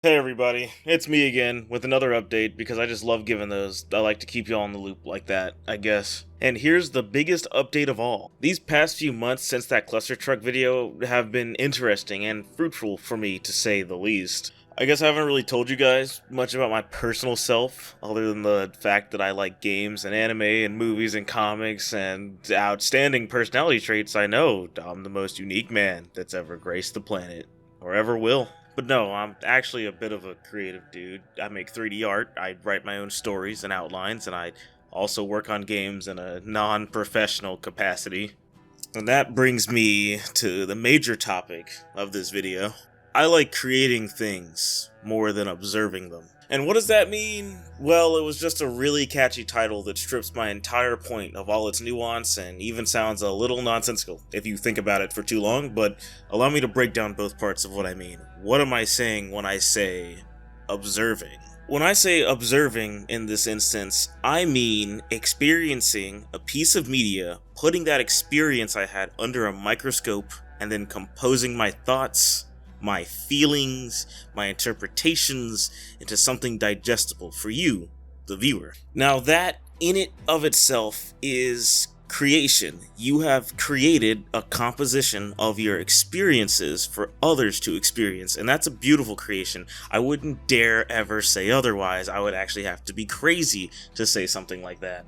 Hey everybody, it's me again with another update because I just love giving those. I like to keep y'all in the loop like that, I guess. And here's the biggest update of all. These past few months since that cluster truck video have been interesting and fruitful for me, to say the least. I guess I haven't really told you guys much about my personal self, other than the fact that I like games and anime and movies and comics and outstanding personality traits. I know I'm the most unique man that's ever graced the planet, or ever will. But no, I'm actually a bit of a creative dude. I make 3D art, I write my own stories and outlines, and I also work on games in a non-professional capacity. And that brings me to the major topic of this video. I like creating things more than observing them. And what does that mean? Well, it was just a really catchy title that strips my entire point of all its nuance and even sounds a little nonsensical if you think about it for too long, but allow me to break down both parts of what I mean. What am I saying when I say observing? When I say observing in this instance, I mean experiencing a piece of media, putting that experience I had under a microscope, and then composing my thoughts, my feelings, my interpretations into something digestible for you, the viewer. Now that in it of itself is creation. You have created a composition of your experiences for others to experience, and that's a beautiful creation. I wouldn't dare ever say otherwise. I would actually have to be crazy to say something like that.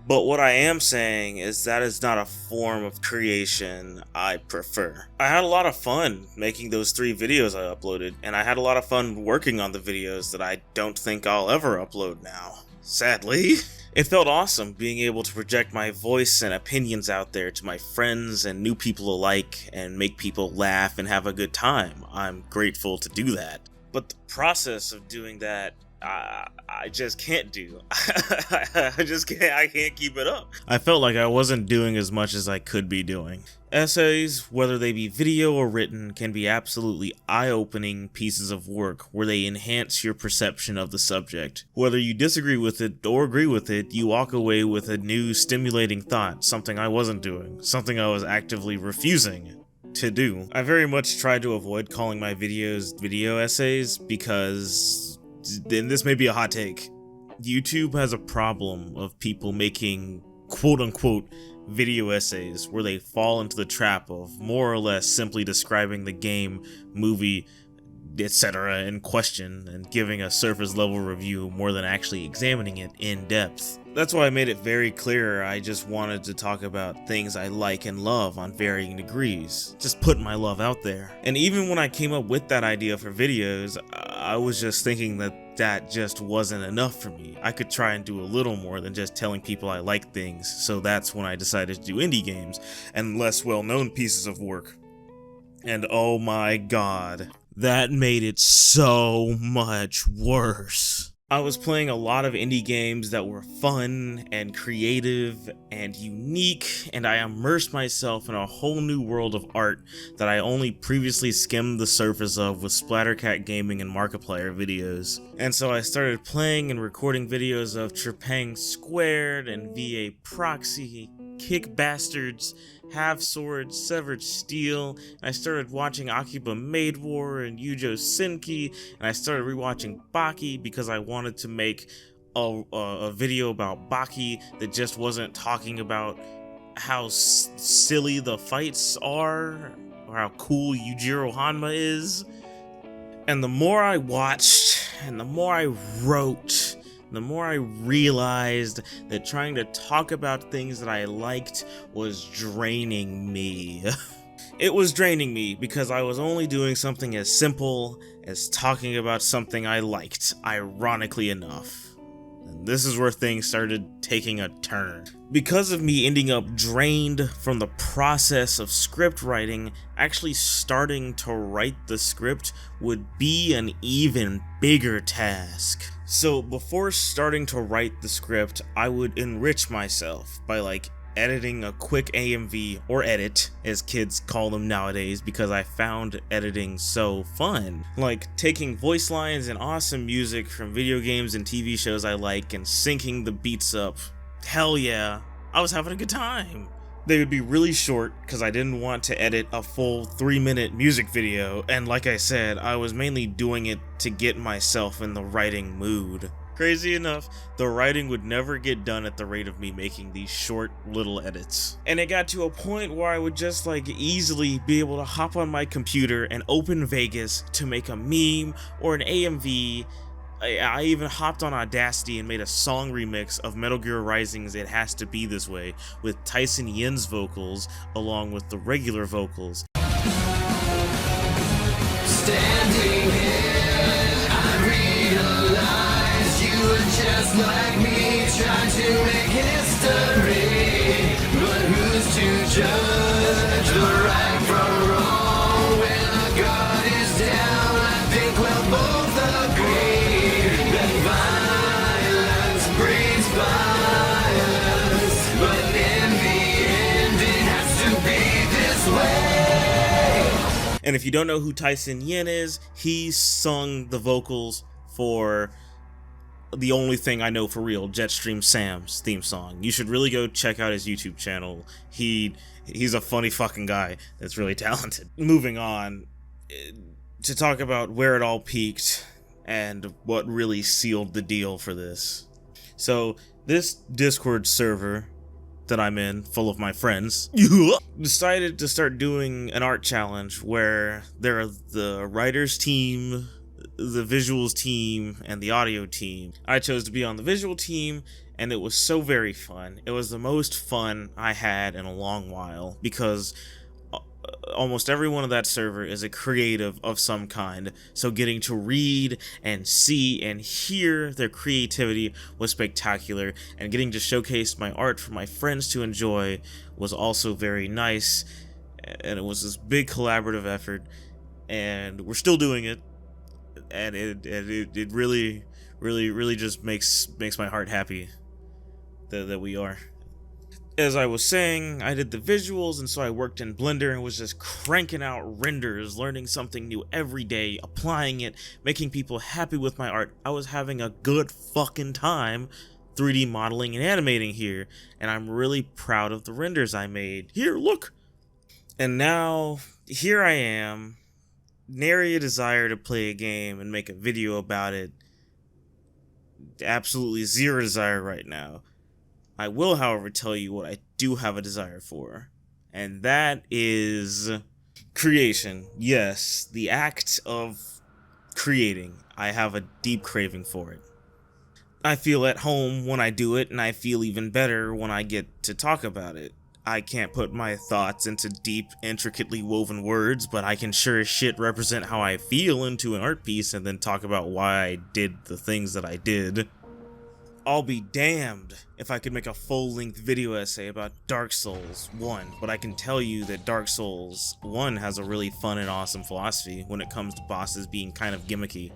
But what I am saying is that is not a form of creation I prefer. I had a lot of fun making those 3 videos I uploaded, and I had a lot of fun working on the videos that I don't think I'll ever upload now, sadly. It felt awesome being able to project my voice and opinions out there to my friends and new people alike and make people laugh and have a good time. I'm grateful to do that. But the process of doing that, I just can't do. I can't keep it up. I felt like I wasn't doing as much as I could be doing. Essays, whether they be video or written, can be absolutely eye-opening pieces of work where they enhance your perception of the subject. Whether you disagree with it or agree with it, you walk away with a new stimulating thought, something I wasn't doing, something I was actively refusing to do. I very much try to avoid calling my videos video essays because, and this may be a hot take, YouTube has a problem of people making quote-unquote video essays where they fall into the trap of more or less simply describing the game, movie, etc. in question and giving a surface level review more than actually examining it in depth. That's why I made it very clear I just wanted to talk about things I like and love on varying degrees. Just putting my love out there. And even when I came up with that idea for videos, I was just thinking that just wasn't enough for me. I could try and do a little more than just telling people I like things, so that's when I decided to do indie games and less well-known pieces of work. And oh my god, that made it so much worse. I was playing a lot of indie games that were fun and creative and unique, and I immersed myself in a whole new world of art that I only previously skimmed the surface of with Splattercat Gaming and Markiplier videos. And so I started playing and recording videos of Trepang Squared and VA Proxy, Kick Bastards, Half Sword, Severed Steel, and I started watching Akiba Maid War and Yujo Senki, and I started rewatching Baki because I wanted to make a video about Baki that just wasn't talking about how silly the fights are, or how cool Yujiro Hanma is. And the more I watched, and the more I wrote, the more I realized that trying to talk about things that I liked was draining me. It was draining me because I was only doing something as simple as talking about something I liked, ironically enough. And this is where things started taking a turn. Because of me ending up drained from the process of script writing, actually starting to write the script would be an even bigger task. So before starting to write the script, I would enrich myself by editing a quick AMV, or edit, as kids call them nowadays, because I found editing so fun. Like taking voice lines and awesome music from video games and TV shows I like and syncing the beats up. Hell yeah, I was having a good time. They would be really short because I didn't want to edit a full 3-minute music video, and like I said, I was mainly doing it to get myself in the writing mood. Crazy enough, the writing would never get done at the rate of me making these short little edits. And it got to a point where I would just easily be able to hop on my computer and open Vegas to make a meme or an AMV. I even hopped on Audacity and made a song remix of Metal Gear Rising's It Has to Be This Way with Tyson Yen's vocals along with the regular vocals. Standing here, I realize you were just like me, trying to make history. But who's to judge the right from wrong when our guard is down? I think we'll both agree. And if you don't know who Tyson Yen is, he sung the vocals for the only thing I know for real, Jetstream Sam's theme song. You should really go check out his YouTube channel. He's a funny fucking guy that's really talented. Moving on to talk about where it all peaked and what really sealed the deal for this. So this Discord server that I'm in, full of my friends, decided to start doing an art challenge where there are the writers team, the visuals team, and the audio team. I chose to be on the visual team, and it was so very fun. It was the most fun I had in a long while, because almost everyone on that server is a creative of some kind, so getting to read and see and hear their creativity was spectacular, and getting to showcase my art for my friends to enjoy was also very nice. And it was this big collaborative effort, and we're still doing it, and it really just makes my heart happy that we are. As I was saying, I did the visuals, and so I worked in Blender and was just cranking out renders, learning something new every day, applying it, making people happy with my art. I was having a good fucking time 3D modeling and animating here, and I'm really proud of the renders I made. Here, look! And now, here I am, nary a desire to play a game and make a video about it. Absolutely zero desire right now. I will, however, tell you what I do have a desire for, and that is creation. Yes, the act of creating. I have a deep craving for it. I feel at home when I do it, and I feel even better when I get to talk about it. I can't put my thoughts into deep, intricately woven words, but I can sure as shit represent how I feel into an art piece and then talk about why I did the things that I did. I'll be damned if I could make a full-length video essay about Dark Souls 1, but I can tell you that Dark Souls 1 has a really fun and awesome philosophy when it comes to bosses being kind of gimmicky,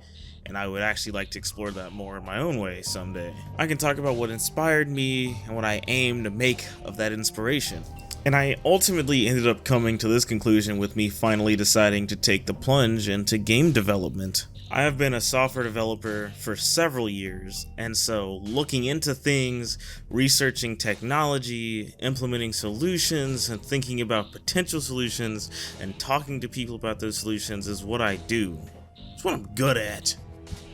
and I would actually like to explore that more in my own way someday. I can talk about what inspired me and what I aim to make of that inspiration. And I ultimately ended up coming to this conclusion with me finally deciding to take the plunge into game development. I have been a software developer for several years, and so looking into things, researching technology, implementing solutions, and thinking about potential solutions, and talking to people about those solutions is what I do. It's what I'm good at.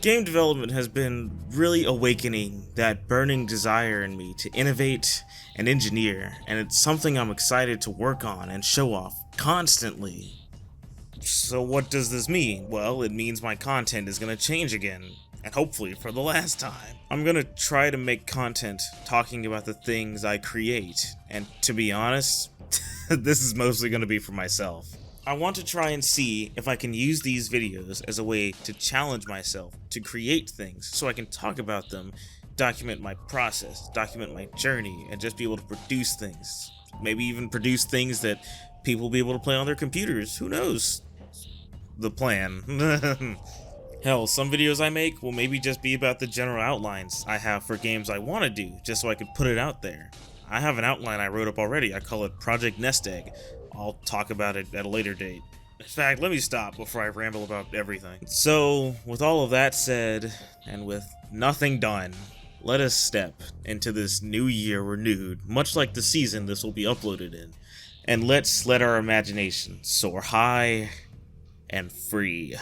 Game development has been really awakening that burning desire in me to innovate and engineer, and it's something I'm excited to work on and show off constantly. So what does this mean? Well, it means my content is gonna change again, and hopefully for the last time. I'm gonna try to make content talking about the things I create, and to be honest, this is mostly gonna be for myself. I want to try and see if I can use these videos as a way to challenge myself to create things so I can talk about them, document my process, document my journey, and just be able to produce things. Maybe even produce things that people will be able to play on their computers. Who knows? The plan. Hell, some videos I make will maybe just be about the general outlines I have for games I want to do, just so I could put it out there. I have an outline I wrote up already. I call it Project Nest Egg. I'll talk about it at a later date. In fact, let me stop before I ramble about everything. So, with all of that said, and with nothing done, let us step into this new year renewed, much like the season this will be uploaded in, and let's let our imagination soar high and free.